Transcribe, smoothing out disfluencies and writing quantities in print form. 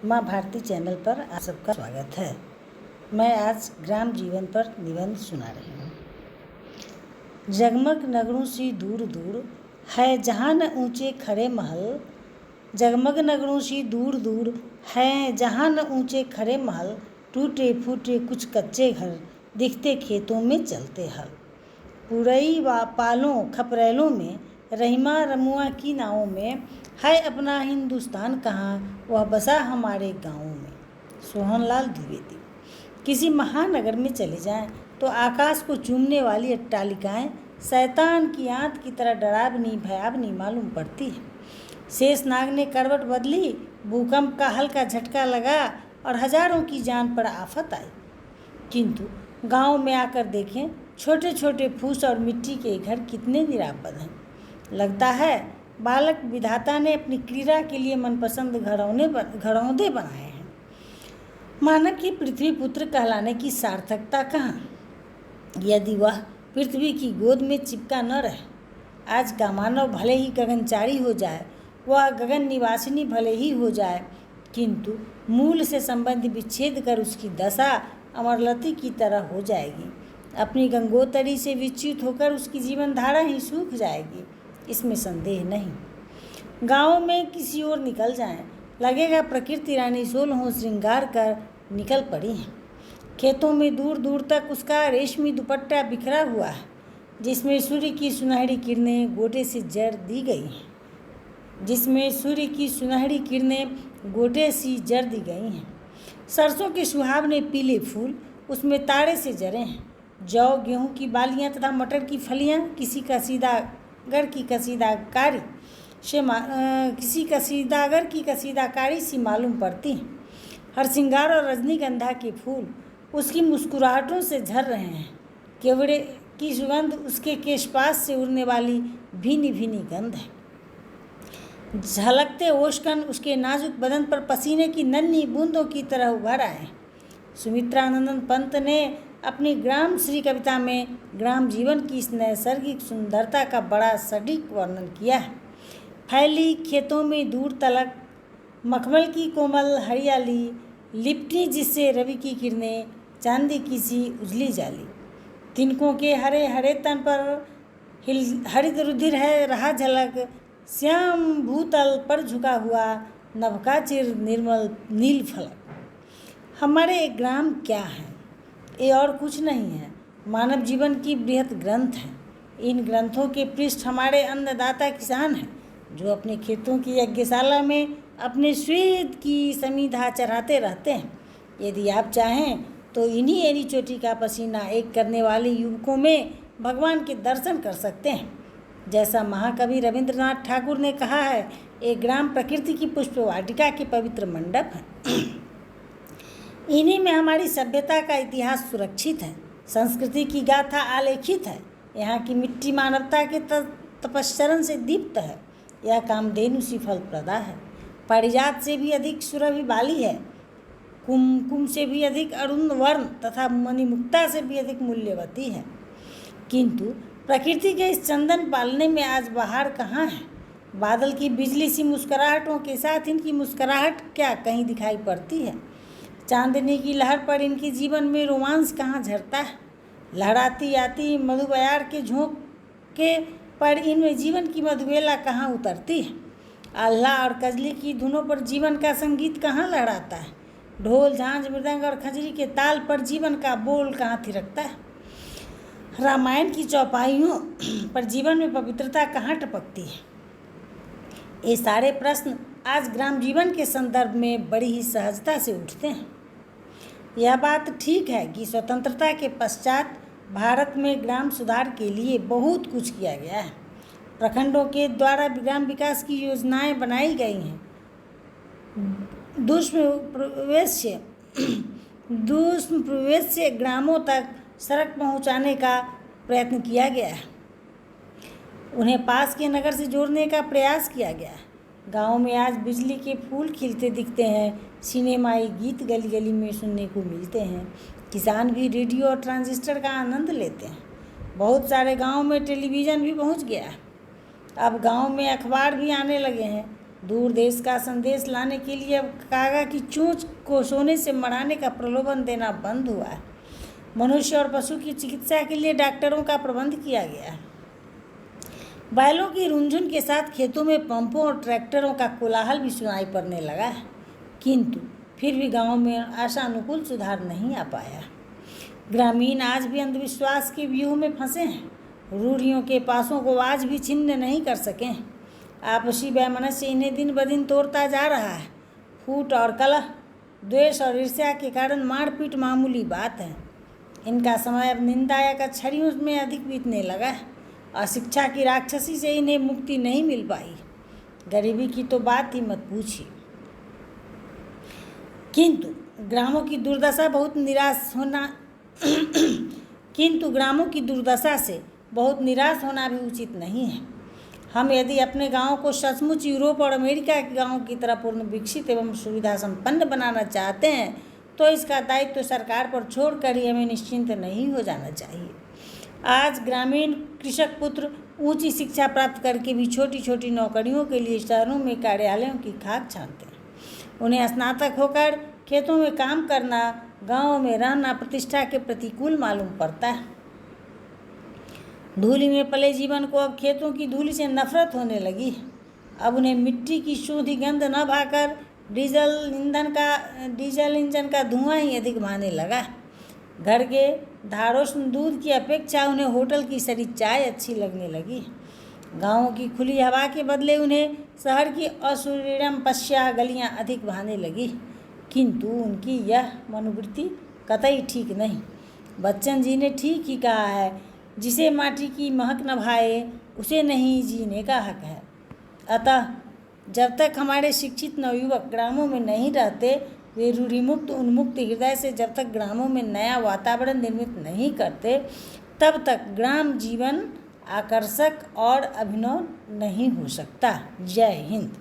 माँ भारती चैनल पर आप सबका स्वागत है। मैं आज ग्राम जीवन पर निबंध सुना रही हूँ। जगमग नगरों से दूर दूर है जहाँ न ऊंचे खड़े महल, जगमग नगरों से दूर दूर है जहाँ न ऊंचे खड़े महल, टूटे फूटे कुछ कच्चे घर दिखते खेतों में चलते हल। पुरई व पालों खपरेलों में, रहीमा रमुआ की नावों में, है अपना हिंदुस्तान कहाँ, वह बसा हमारे गाँवों में। सोहनलाल द्विवेदी। किसी महानगर में चले जाएं तो आकाश को चूमने वाली अट्टालिकाएं शैतान की आंत की तरह डरावनी भयावनी मालूम पड़ती है। शेषनाग ने करवट बदली, भूकंप का हल्का झटका लगा और हजारों की जान पर आफत आई। किंतु गांव में आकर देखें, छोटे छोटे फूस और मिट्टी के घर कितने निरापद हैं। लगता है बालक विधाता ने अपनी क्रीड़ा के लिए मनपसंद घरौंदे बनाए हैं। मानव की पृथ्वी पुत्र कहलाने की सार्थकता कहाँ, यदि वह पृथ्वी की गोद में चिपका न रहे। आज का मानव भले ही गगनचारी हो जाए, वह गगन निवासिनी भले ही हो जाए, किंतु मूल से संबंध विच्छेद कर उसकी दशा अमरलती की तरह हो जाएगी। अपनी गंगोतरी से विच्युत होकर उसकी जीवन धारा ही सूख जाएगी, इसमें संदेह नहीं। गाँव में किसी ओर निकल जाएं, लगेगा प्रकृति रानी 16 श्रृंगार कर निकल पड़ी हैं। खेतों में दूर दूर तक उसका रेशमी दुपट्टा बिखरा हुआ है, जिसमें सूर्य की सुनहरी किरणें गोटे से जड़ दी गई हैं, सरसों के सुहावने पीले फूल उसमें ताड़े से जरे हैं। जौ गेहूं की बालियां तथा मटर की फलियां किसी कसीदागर की कसीदाकारी सी मालूम पड़ती हैं। हरसिंगार और रजनीगंधा के फूल उसकी मुस्कुराहटों से झर रहे हैं। केवड़े की सुगंध उसके केशपास से उड़ने वाली भीनी भीनी गंध है। झलकते ओशकन उसके नाजुक बदन पर पसीने की नन्ही बूंदों की तरह उभर आए। सुमित्रानंदन पंत ने अपनी ग्राम श्री कविता में ग्राम जीवन की इस नैसर्गिक सुंदरता का बड़ा सटीक वर्णन किया है। फैली खेतों में दूर तलक मखमल की कोमल हरियाली, लिपटी जिससे रवि की किरणें चांदी की सी उजली जाली। तिनकों के हरे हरे तन पर हरित रुधिर है रहा झलक, श्याम भूतल पर झुका हुआ नभका चिर निर्मल नील फलक। हमारे ग्राम क्या है? ये और कुछ नहीं है, मानव जीवन की बृहत ग्रंथ है। इन ग्रंथों के पृष्ठ हमारे अन्नदाता किसान हैं, जो अपने खेतों की यज्ञशाला में अपने श्वेत की समीधा चढ़ाते रहते हैं। यदि आप चाहें तो इन्हीं एड़ी चोटी का पसीना एक करने वाले युवकों में भगवान के दर्शन कर सकते हैं। जैसा महाकवि रविंद्रनाथ ठाकुर ने कहा है, एक ग्राम प्रकृति की पुष्प वाटिका के पवित्र मंडप है। इन्हीं में हमारी सभ्यता का इतिहास सुरक्षित है, संस्कृति की गाथा आलेखित है। यहाँ की मिट्टी मानवता के तपश्चरण से दीप्त है। यह कामधेनु सी फलप्रदा है, पारिजात से भी अधिक सुरभि वाली है, कुमकुम से भी अधिक अरुण वर्ण तथा मणिमुक्ता से भी अधिक मूल्यवती है। किंतु प्रकृति के इस चंदन पालने में आज बहार कहाँ है? बादल की बिजली सी मुस्कुराहटों के साथ इनकी मुस्कुराहट क्या कहीं दिखाई पड़ती है? चांदनी की लहर पर इनके जीवन में रोमांस कहाँ झरता है? लहराती आती मधुबयार के झोंके पर इनमें जीवन की मधुबेला कहाँ उतरती है? आल्हा और कजली की धुनों पर जीवन का संगीत कहाँ लहराता है? ढोल झांझ मृदंग और खंजरी के ताल पर जीवन का बोल कहाँ थिरकता है? रामायण की चौपाइयों पर जीवन में पवित्रता कहाँ टपकती है? ये सारे प्रश्न आज ग्राम जीवन के संदर्भ में बड़ी ही सहजता से उठते हैं। यह बात ठीक है कि स्वतंत्रता के पश्चात भारत में ग्राम सुधार के लिए बहुत कुछ किया गया है। प्रखंडों के द्वारा ग्राम विकास की योजनाएं बनाई गई हैं। दूष्म प्रवेश से ग्रामों तक सड़क पहुंचाने का प्रयत्न किया गया है। उन्हें पास के नगर से जोड़ने का प्रयास किया गया है। गाँव में आज बिजली के फूल खिलते दिखते हैं, सिनेमाई गीत गली गली में सुनने को मिलते हैं। किसान भी रेडियो और ट्रांजिस्टर का आनंद लेते हैं। बहुत सारे गाँव में टेलीविज़न भी पहुंच गया है। अब गांव में अखबार भी आने लगे हैं। दूर देश का संदेश लाने के लिए अब कागा की चोंच को सोने से मढ़ाने का प्रलोभन देना बंद हुआ है। मनुष्य और पशु की चिकित्सा के लिए डॉक्टरों का प्रबंध किया गया है। बैलों की रुंझुन के साथ खेतों में पंपों और ट्रैक्टरों का कोलाहल भी सुनाई पड़ने लगा है, किंतु फिर भी गाँव में आशानुकूल सुधार नहीं आ पाया। ग्रामीण आज भी अंधविश्वास के व्यूह में फंसे हैं, रूढ़ियों के पासों को आज भी छिन्न नहीं कर सके। आपसी वैमनस्य इन्हें दिन ब दिन तोड़ता जा रहा है। फूट और कलह, द्वेष और ईर्ष्या के कारण मारपीट मामूली बात है। इनका समय अब निंदा या कचहरियों में अधिक बीतने लगा है। अशिक्षा की राक्षसी से इन्हें मुक्ति नहीं मिल पाई। गरीबी की तो बात ही मत पूछिए। किंतु ग्रामों की दुर्दशा से बहुत निराश होना भी उचित नहीं है। हम यदि अपने गाँव को सचमुच यूरोप और अमेरिका के गाँव की तरह पूर्ण विकसित एवं सुविधा संपन्न बनाना चाहते हैं तो इसका दायित्व तो सरकार पर छोड़कर ही हमें निश्चिंत नहीं हो जाना चाहिए। आज ग्रामीण कृषक पुत्र ऊंची शिक्षा प्राप्त करके भी छोटी छोटी नौकरियों के लिए शहरों में कार्यालयों की खाक छानते हैं। उन्हें स्नातक होकर खेतों में काम करना, गाँव में रहना प्रतिष्ठा के प्रतिकूल मालूम पड़ता है। धूलि में पले जीवन को अब खेतों की धूलि से नफरत होने लगी। अब उन्हें मिट्टी की शोधी गंध न भाकर डीजल इंजन का धुआं ही अधिक भाने लगा। घर के धारोष्ण दूध की अपेक्षा उन्हें होटल की सड़ी चाय अच्छी लगने लगी। गाँव की खुली हवा के बदले उन्हें शहर की असुरम पश्या गलियाँ अधिक भाने लगी। किंतु उनकी यह मनोवृत्ति कतई ठीक नहीं। बच्चन जी ने ठीक ही कहा है, जिसे माटी की महक न भाए उसे नहीं जीने का हक है। अतः जब तक हमारे शिक्षित नवयुवक ग्रामों में नहीं रहते, वे रूढ़िमुक्त उन्मुक्त हृदय से जब तक ग्रामों में नया वातावरण निर्मित नहीं करते, तब तक ग्राम जीवन आकर्षक और अभिनव नहीं हो सकता। जय हिंद।